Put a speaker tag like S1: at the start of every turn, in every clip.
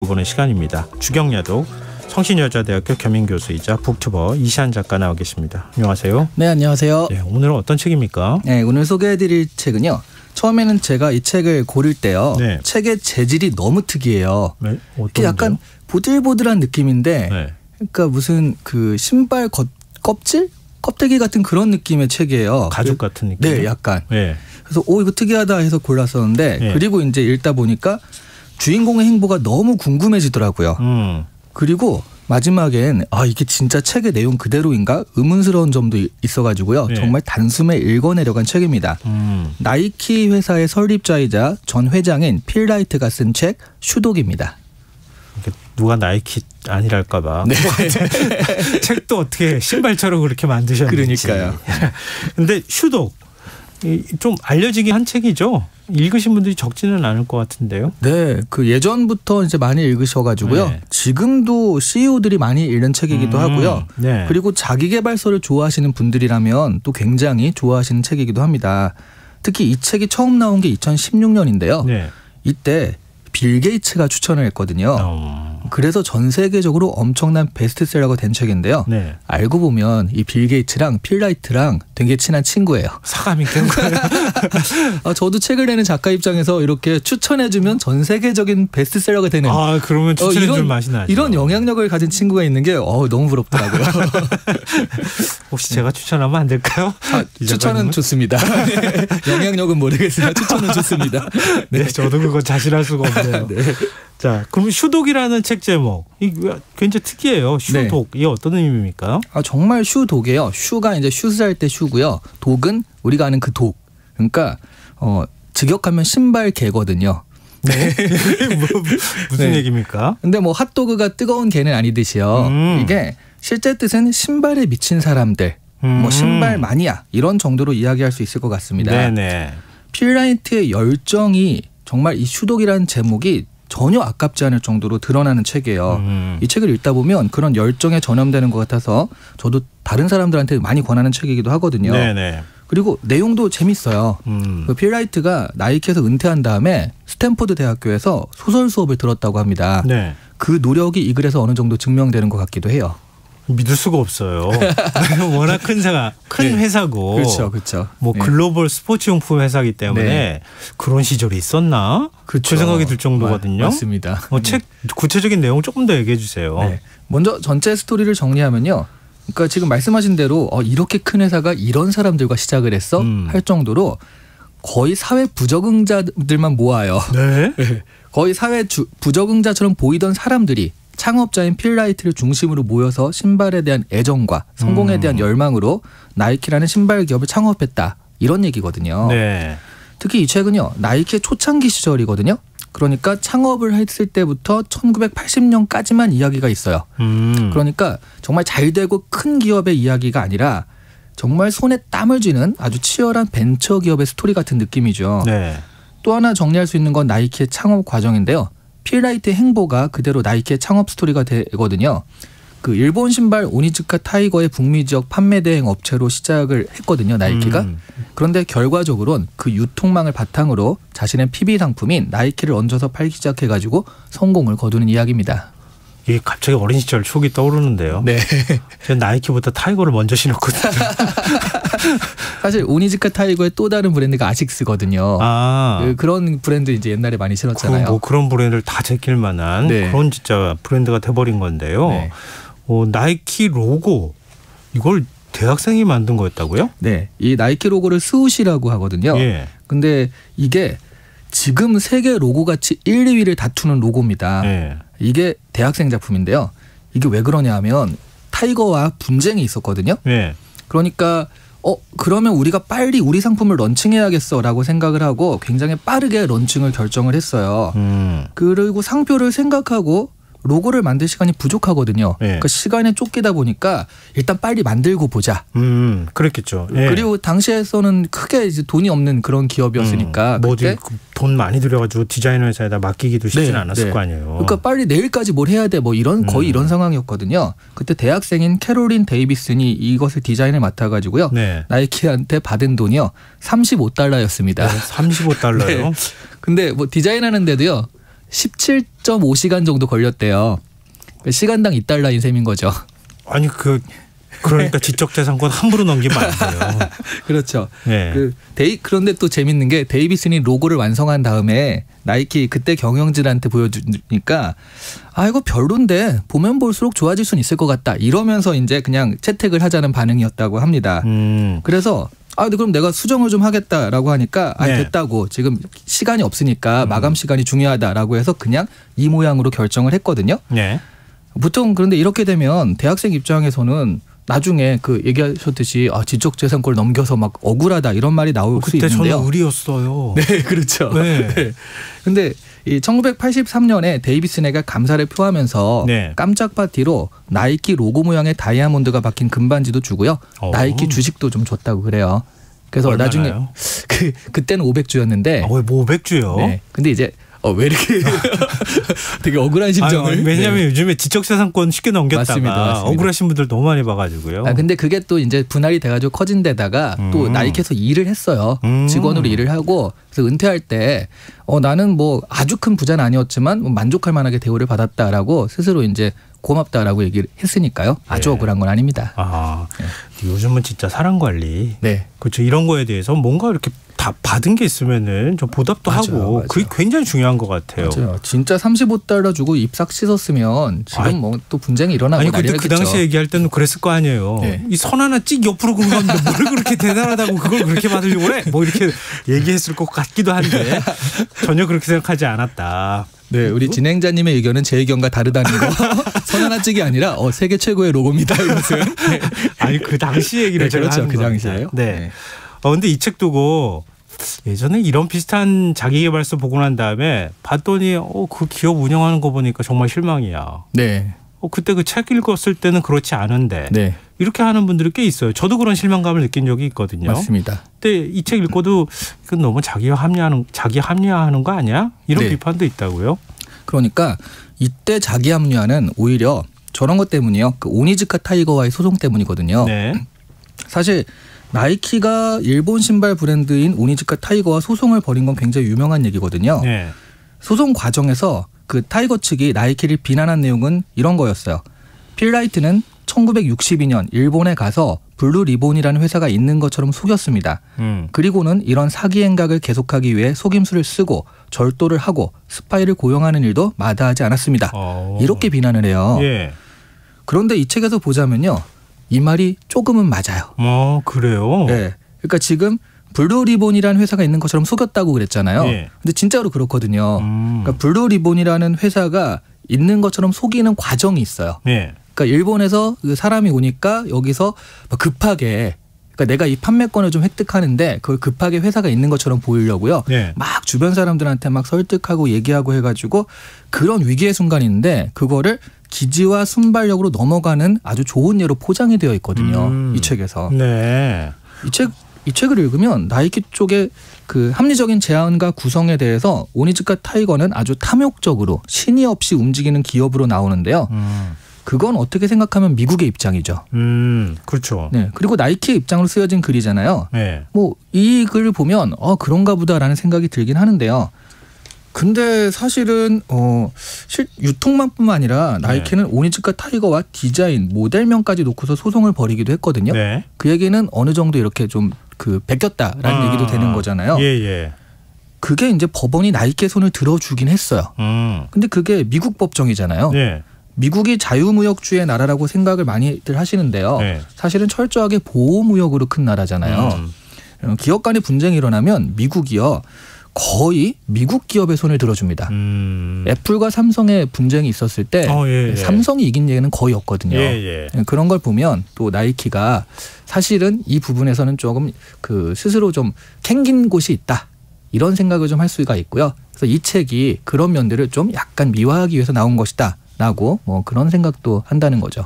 S1: 살펴보는 시간입니다. 주경야독 성신여자대학교 겸임교수이자 북튜버 이시안 작가 나와 계십니다. 안녕하세요.
S2: 네, 안녕하세요.
S1: 네, 오늘은 어떤 책입니까?
S2: 네, 오늘 소개해드릴 책은요. 처음에는 제가 이 책을 고를 때요.
S1: 네.
S2: 책의 재질이 너무 특이해요.
S1: 네,
S2: 이게 약간 보들보들한 느낌인데,
S1: 네.
S2: 그러니까 무슨 그 신발 껍질? 껍데기 같은 그런 느낌의 책이에요.
S1: 가죽 같은 느낌?
S2: 네, 약간.
S1: 네.
S2: 그래서 이거 특이하다 해서 골랐었는데,
S1: 네.
S2: 그리고 이제 읽다 보니까 주인공의 행보가 너무 궁금해지더라고요. 그리고 마지막엔 이게 진짜 책의 내용 그대로인가 의문스러운 점도 있어가지고요.
S1: 네.
S2: 정말 단숨에 읽어내려간 책입니다. 나이키 회사의 설립자이자 전 회장인 필 라이트가 쓴 책 슈독입니다.
S1: 누가 나이키 아니랄까 봐.
S2: 네.
S1: 책도 어떻게 신발처럼 그렇게 만드셨는지.
S2: 그러니까요.
S1: 근데 슈독 좀 알려지긴 한 책이죠. 읽으신 분들이 적지는 않을 것 같은데요.
S2: 네, 그 예전부터 이제 많이 읽으셔가지고요.
S1: 네.
S2: 지금도 CEO들이 많이 읽는 책이기도 하고요.
S1: 네.
S2: 그리고 자기계발서를 좋아하시는 분들이라면 또 굉장히 좋아하시는 책이기도 합니다. 특히 이 책이 처음 나온 게 2016년인데요.
S1: 네.
S2: 이때 빌 게이츠가 추천을 했거든요. 그래서 전 세계적으로 엄청난 베스트셀러가 된 책인데요.
S1: 네.
S2: 알고 보면 이 빌 게이츠랑 필 라이트랑 되게 친한 친구예요.
S1: 사감이 된 거예요.
S2: 저도 책을 내는 작가 입장에서 이렇게 추천해주면 전 세계적인 베스트셀러가 되는.
S1: 그러면 추천해줄 맛이 나죠.
S2: 이런 영향력을 가진 친구가 있는 게 너무 부럽더라고요.
S1: 혹시 제가 추천하면 안 될까요?
S2: 추천은 좋습니다. 영향력은 모르겠으나 추천은 좋습니다.
S1: 네, 저도 그거 자신할 수가 없네요.
S2: 네.
S1: 자, 그럼 슈독이라는 책 제목 이게 굉장히 특이해요. 슈독 이게 어떤 의미입니까?
S2: 정말 슈독이에요. 슈가 이제 슈즈할 때 슈고요. 독은 우리가 아는 그 독. 그러니까 직역하면 신발 개거든요.
S1: 네. 무슨
S2: 네.
S1: 얘기입니까?
S2: 근데 뭐 핫도그가 뜨거운 개는 아니듯이요. 이게 실제 뜻은 신발에 미친 사람들, 뭐 신발 마니아 이런 정도로 이야기할 수 있을 것 같습니다.
S1: 네네.
S2: 필 라이트의 열정이 정말 이 슈독이라는 제목이 전혀 아깝지 않을 정도로 드러나는 책이에요. 이 책을 읽다 보면 그런 열정에 전염되는 것 같아서 저도 다른 사람들한테 많이 권하는 책이기도 하거든요.
S1: 네네.
S2: 그리고 내용도 재밌어요. 필 라이트가 나이키에서 은퇴한 다음에 스탠포드 대학교에서 소설 수업을 들었다고 합니다.
S1: 네.
S2: 그 노력이 이 글에서 어느 정도 증명되는 것 같기도 해요.
S1: 믿을 수가 없어요. 워낙 큰 회사고,
S2: 그렇죠.
S1: 뭐 글로벌 스포츠용품 회사이기 때문에
S2: 네.
S1: 그런 시절이 있었나? 그 생각이 들 정도거든요.
S2: 맞습니다.
S1: 책 구체적인 내용 조금 더 얘기해 주세요.
S2: 네. 먼저 전체 스토리를 정리하면요. 그러니까 지금 말씀하신 대로 이렇게 큰 회사가 이런 사람들과 시작을 했어 할 정도로 거의 사회 부적응자들만 모아요.
S1: 네.
S2: 거의 사회 부적응자처럼 보이던 사람들이 창업자인 필 라이트를 중심으로 모여서 신발에 대한 애정과 성공에 대한 열망으로 나이키라는 신발 기업을 창업했다. 이런 얘기거든요.
S1: 네.
S2: 특히 이 책은요. 나이키의 초창기 시절이거든요. 그러니까 창업을 했을 때부터 1980년까지만 이야기가 있어요. 그러니까 정말 잘 되고 큰 기업의 이야기가 아니라 정말 손에 땀을 쥐는 아주 치열한 벤처 기업의 스토리 같은 느낌이죠.
S1: 네.
S2: 또 하나 정리할 수 있는 건 나이키의 창업 과정인데요. 필 라이트의 행보가 그대로 나이키의 창업 스토리가 되거든요. 그 일본 신발 오니즈카 타이거의 북미 지역 판매 대행 업체로 시작을 했거든요. 나이키가. 그런데 결과적으로는 그 유통망을 바탕으로 자신의 PB 상품인 나이키를 얹어서 팔기 시작해가지고 성공을 거두는 이야기입니다.
S1: 이게 갑자기 어린 시절 추억이 떠오르는데요.
S2: 네.
S1: 전 나이키보다 타이거를 먼저 신었거든요.
S2: 사실 오니즈카 타이거의 또 다른 브랜드가 아식스거든요. 그런 브랜드 이제 옛날에 많이 신었잖아요.
S1: 그런 브랜드를 다 제낄 만한 그런 진짜 브랜드가 돼버린 건데요.
S2: 네.
S1: 나이키 로고 이걸 대학생이 만든 거였다고요?
S2: 네, 이 나이키 로고를 스우시라고 하거든요.
S1: 예.
S2: 근데 이게 지금 세계 로고 가치 1, 2위를 다투는 로고입니다.
S1: 예.
S2: 이게 대학생 작품인데요. 이게 왜 그러냐 하면 타이거와 분쟁이 있었거든요.
S1: 예.
S2: 그러니까 그러면 우리가 빨리 우리 상품을 런칭해야겠어라고 생각을 하고 굉장히 빠르게 런칭을 결정을 했어요. 그리고 상표를 생각하고 로고를 만들 시간이 부족하거든요. 그러니까 시간에 쫓기다 보니까 일단 빨리 만들고 보자.
S1: 그랬겠죠.
S2: 그리고 당시에서는 크게 이제 돈이 없는 그런 기업이었으니까.
S1: 돈 많이 들여가지고 디자이너 회사에다 맡기기도 쉽진 않았을 거 아니에요.
S2: 그러니까 빨리 내일까지 뭘 해야 돼. 거의 이런 상황이었거든요. 그때 대학생인 캐롤린 데이비슨이 이것을 디자인을 맡아가지고요. 나이키한테 받은 돈이요. $35였습니다.
S1: $35요?
S2: 네. 근데 디자인하는데도요. 17.5시간 정도 걸렸대요. 시간당 $2인 셈인 거죠.
S1: 아니 그러니까 지적재산권 함부로 넘기면 안 돼요.
S2: 그렇죠.
S1: 네.
S2: 그런데 또 재밌는 게 데이비슨이 로고를 완성한 다음에 나이키 그때 경영진한테 보여주니까 이거 별론데 보면 볼수록 좋아질 수는 있을 것 같다. 이러면서 이제 그냥 채택을 하자는 반응이었다고 합니다. 그래서 근데 그럼 내가 수정을 좀 하겠다라고 하니까
S1: 네.
S2: 됐다고 지금 시간이 없으니까 마감 시간이 중요하다라고 해서 그냥 이 모양으로 결정을 했거든요.
S1: 네.
S2: 보통 그런데 이렇게 되면 대학생 입장에서는 나중에 얘기하셨듯이 지적재산권을 넘겨서 막 억울하다 이런 말이 나올 수 있는데요.
S1: 그때 저는 의리였어요.
S2: 네, 그렇죠.
S1: 네.
S2: 근데 이 1983년에 데이비슨에게 감사를 표하면서
S1: 네.
S2: 깜짝 파티로 나이키 로고 모양의 다이아몬드가 박힌 금반지도 주고요. 나이키 주식도 좀 줬다고 그래요. 그래서
S1: 얼마나요?
S2: 나중에 그때는 500주였는데
S1: 왜 500주요?
S2: 네. 근데 이제 왜 이렇게 되게 억울한 심정을.
S1: 왜냐하면 요즘에 지적재산권 쉽게 넘겼다가
S2: 맞습니다.
S1: 억울하신 분들 너무 많이 봐가지고요.
S2: 근데 그게 또 이제 분할이 돼가지고 커진 데다가 또 나이키에서 일을 했어요. 직원으로 일을 하고 그래서 은퇴할 때 나는 뭐 아주 큰 부자는 아니었지만 만족할 만하게 대우를 받았다라고 스스로 이제 고맙다라고 얘기를 했으니까요. 아주
S1: 네.
S2: 억울한 건 아닙니다.
S1: 네. 요즘은 진짜 사람 관리,
S2: 네,
S1: 그렇죠. 이런 거에 대해서 뭔가 이렇게 다 받은 게 있으면은 좀 보답도 하고 그게 굉장히 중요한 것 같아요.
S2: 맞아요. 진짜 $35 주고 입싹 씻었으면 지금 뭐 또 분쟁이 일어나고
S1: 근데
S2: 난리겠죠.
S1: 그 당시에 얘기할 때는 그랬을 거 아니에요.
S2: 네.
S1: 이 선 하나 찍 옆으로 긋는 건데 뭘 그렇게 대단하다고 그걸 그렇게 받으려고 그래? 뭐 이렇게 얘기했을 것 같기도 한데 전혀 그렇게 생각하지 않았다.
S2: 네, 우리 진행자님의 의견은 제 의견과 다르다는 거. 선 하나 찍이 아니라 세계 최고의 로고입니다. 이것은. 네.
S1: 아니 그 당시 얘기를 제가
S2: 그렇죠.
S1: 하는
S2: 그
S1: 겁니다.
S2: 당시에요.
S1: 네. 근데 이 책 두고 예전에 이런 비슷한 자기계발서 보고 난 다음에 봤더니 그 기업 운영하는 거 보니까 정말 실망이야.
S2: 네.
S1: 그때 그 책 읽었을 때는 그렇지 않은데
S2: 네.
S1: 이렇게 하는 분들이 꽤 있어요. 저도 그런 실망감을 느낀 적이 있거든요.
S2: 맞습니다.
S1: 근데 이 책 읽고도 이건 너무 자기 합리화하는 거 아니야? 이런
S2: 네.
S1: 비판도 있다고요.
S2: 그러니까 이때 자기 합리화는 오히려 저런 것 때문이요. 그 오니즈카 타이거와의 소송 때문이거든요.
S1: 네.
S2: 사실 나이키가 일본 신발 브랜드인 오니즈카 타이거와 소송을 벌인 건 굉장히 유명한 얘기거든요.
S1: 네.
S2: 소송 과정에서 그 타이거 측이 나이키를 비난한 내용은 이런 거였어요. 필라이트는 1962년 일본에 가서 블루 리본이라는 회사가 있는 것처럼 속였습니다. 그리고는 이런 사기 행각을 계속하기 위해 속임수를 쓰고 절도를 하고 스파이를 고용하는 일도 마다하지 않았습니다. 이렇게 비난을 해요.
S1: 예.
S2: 그런데 이 책에서 보자면요. 이 말이 조금은 맞아요.
S1: 그래요?
S2: 네. 그러니까 지금 블루 리본이라는 회사가 있는 것처럼 속였다고 그랬잖아요.
S1: 예.
S2: 근데 진짜로 그렇거든요. 그러니까 블루 리본이라는 회사가 있는 것처럼 속이는 과정이 있어요.
S1: 예.
S2: 그러니까 일본에서 그 사람이 오니까 여기서 급하게 그러니까 내가 이 판매권을 좀 획득하는데 그걸 급하게 회사가 있는 것처럼 보이려고요.
S1: 네.
S2: 막 주변 사람들한테 막 설득하고 얘기하고 해가지고 그런 위기의 순간인데 그거를 기지와 순발력으로 넘어가는 아주 좋은 예로 포장이 되어 있거든요. 이 책에서.
S1: 네.
S2: 이 책을 읽으면 나이키 쪽의 그 합리적인 제안과 구성에 대해서 오니즈카 타이거는 아주 탐욕적으로 신의 없이 움직이는 기업으로 나오는데요. 그건 어떻게 생각하면 미국의 입장이죠.
S1: 그렇죠.
S2: 네. 그리고 나이키의 입장으로 쓰여진 글이잖아요.
S1: 네.
S2: 뭐 이 글을 보면 그런가 보다라는 생각이 들긴 하는데요. 근데 사실은 유통만뿐만 아니라 나이키는 오니즈카 타이거와 디자인, 모델명까지 놓고서 소송을 벌이기도 했거든요.
S1: 네.
S2: 그 얘기는 어느 정도 이렇게 좀 베꼈다라는 얘기도 되는 거잖아요.
S1: 예.
S2: 그게 이제 법원이 나이키의 손을 들어주긴 했어요. 근데 그게 미국 법정이잖아요.
S1: 네.
S2: 미국이 자유무역주의 나라라고 생각을 많이들 하시는데요.
S1: 네.
S2: 사실은 철저하게 보호무역으로 큰 나라잖아요. 기업 간의 분쟁이 일어나면 미국이요. 거의 미국 기업의 손을 들어줍니다. 애플과 삼성의 분쟁이 있었을 때 삼성이 이긴 예는 거의 없거든요. 그런 걸 보면 또 나이키가 사실은 이 부분에서는 조금 스스로 좀 캥긴 곳이 있다. 이런 생각을 좀 할 수가 있고요. 그래서 이 책이 그런 면들을 좀 약간 미화하기 위해서 나온 것이다. 라고 뭐 그런 생각도 한다는 거죠.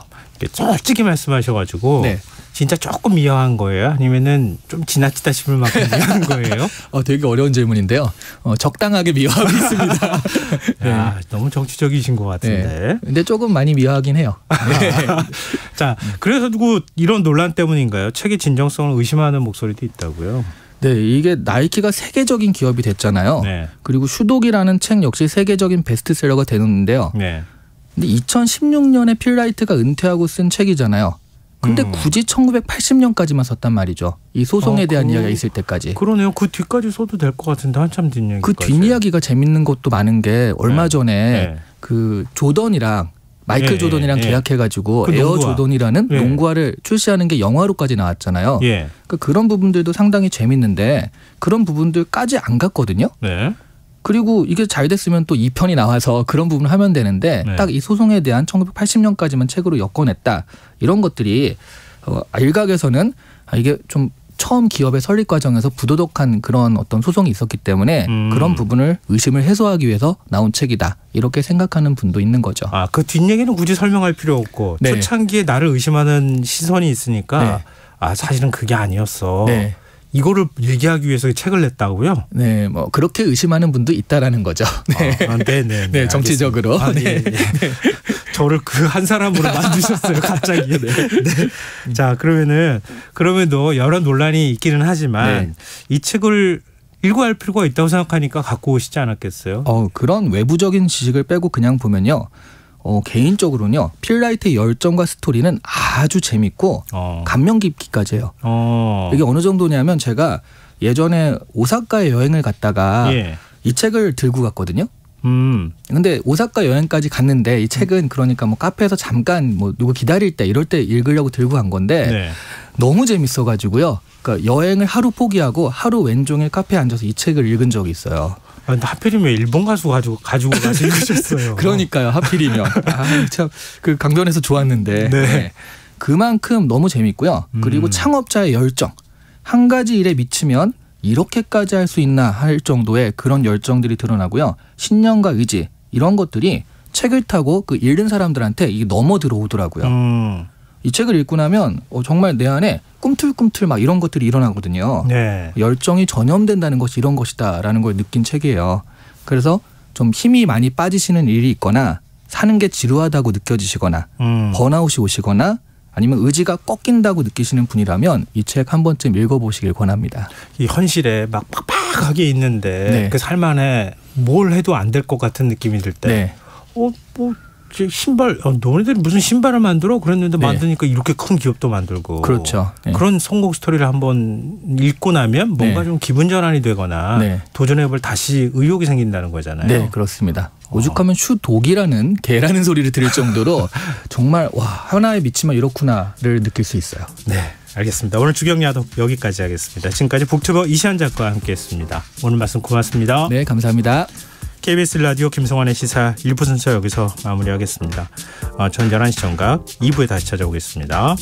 S1: 솔직히 말씀하셔가지고
S2: 네.
S1: 진짜 조금 미화한 거예요? 아니면은 좀 지나치다 싶을 만큼 미화한 거예요?
S2: 되게 어려운 질문인데요. 적당하게 미화하고 있습니다.
S1: 야, 너무 정치적이신 것 같은데.
S2: 네. 근데 조금 많이 미화하긴 해요. 네.
S1: 자, 그래서 이런 논란 때문인가요? 책의 진정성을 의심하는 목소리도 있다고요?
S2: 네, 이게 나이키가 세계적인 기업이 됐잖아요.
S1: 네.
S2: 그리고 슈독이라는 책 역시 세계적인 베스트셀러가 되는데요.
S1: 네.
S2: 근데 2016년에 필 라이트가 은퇴하고 쓴 책이잖아요. 근데 굳이 1980년까지만 썼단 말이죠. 이 소송에 대한 이야기가 있을 때까지.
S1: 그러네요. 그 뒤까지 써도 될 것 같은데 한참 뒷이야기까지.
S2: 그 뒷이야기가 재밌는 것도 많은 게 얼마 전에 그 조던이랑 마이클 조던이랑 계약해가지고
S1: 그
S2: 에어 조던이라는 농구화를 출시하는 게 영화로까지 나왔잖아요. 그러니까 그런 부분들도 상당히 재밌는데 그런 부분들까지 안 갔거든요.
S1: 네.
S2: 그리고 이게 잘 됐으면 또 2편이 나와서 그런 부분을 하면 되는데 딱 이 소송에 대한 1980년까지만 책으로 엮어냈다. 이런 것들이 일각에서는 이게 좀 처음 기업의 설립 과정에서 부도덕한 그런 어떤 소송이 있었기 때문에 그런 부분을 의심을 해소하기 위해서 나온 책이다. 이렇게 생각하는 분도 있는 거죠.
S1: 아, 그 뒷얘기는 굳이 설명할 필요 없고
S2: 네.
S1: 초창기에 나를 의심하는 시선이 있으니까 아, 사실은 그게 아니었어.
S2: 네.
S1: 이거를 얘기하기 위해서 책을 냈다고요?
S2: 네, 뭐 그렇게 의심하는 분도 있다라는 거죠. 네,
S1: 네,
S2: 네, 정치적으로.
S1: 아, 네. 저를 그 한 사람으로 만드셨어요, 갑자기. 네. 자, 그러면도 여러 논란이 있기는 하지만 이 책을 읽어야 할 필요가 있다고 생각하니까 갖고 오시지 않았겠어요?
S2: 그런 외부적인 지식을 빼고 그냥 보면요. 개인적으로는요. 필 라이트의 열정과 스토리는 아주 재밌고 감명 깊기까지 해요. 이게 어느 정도냐면 제가 예전에 오사카에 여행을 갔다가 이 책을 들고 갔거든요. 근데 오사카 여행까지 갔는데 이 책은 그러니까 뭐 카페에서 잠깐 뭐 누구 기다릴 때 이럴 때 읽으려고 들고 간 건데 너무 재밌어가지고요. 그러니까 여행을 하루 포기하고 하루 왼종일 카페에 앉아서 이 책을 읽은 적이 있어요.
S1: 근데 하필이면 일본 가수 가지고 가서 읽으셨어요.
S2: 그러니까요. 하필이면. 참 그 강변에서 좋았는데.
S1: 네.
S2: 그만큼 너무 재밌고요. 그리고 창업자의 열정. 한 가지 일에 미치면 이렇게까지 할 수 있나 할 정도의 그런 열정들이 드러나고요. 신념과 의지 이런 것들이 책을 타고 그 읽는 사람들한테 이게 넘어 들어오더라고요. 이 책을 읽고 나면 정말 내 안에 꿈틀꿈틀 막 이런 것들이 일어나거든요. 열정이 전염된다는 것이 이런 것이다라는 걸 느낀 책이에요. 그래서 좀 힘이 많이 빠지시는 일이 있거나 사는 게 지루하다고 느껴지시거나 번아웃이 오시거나 아니면 의지가 꺾인다고 느끼시는 분이라면 이 책 한 번쯤 읽어보시길 권합니다.
S1: 이 현실에 막 팍팍하게 있는데 그 삶 안에 뭘 해도 안 될 것 같은 느낌이 들 때 신발 너네들이 무슨 신발을 만들어? 그랬는데 만드니까 이렇게 큰 기업도 만들고
S2: 그렇죠.
S1: 그런 성공 스토리를 한번 읽고 나면 뭔가 좀 기분 전환이 되거나 도전해볼 다시 의욕이 생긴다는 거잖아요.
S2: 네, 그렇습니다. 오죽하면 슈독이라는 개라는 소리를 들을 정도로 정말 와 하나에 미치면 이렇구나를 느낄 수 있어요.
S1: 네, 알겠습니다. 오늘 주경야독 여기까지 하겠습니다. 지금까지 북튜버 이시안 작가와 함께했습니다. 오늘 말씀 고맙습니다.
S2: 네, 감사합니다.
S1: KBS 라디오 김성환의 시사 1부 순서 여기서 마무리하겠습니다. 전 11시 정각 2부에 다시 찾아오겠습니다.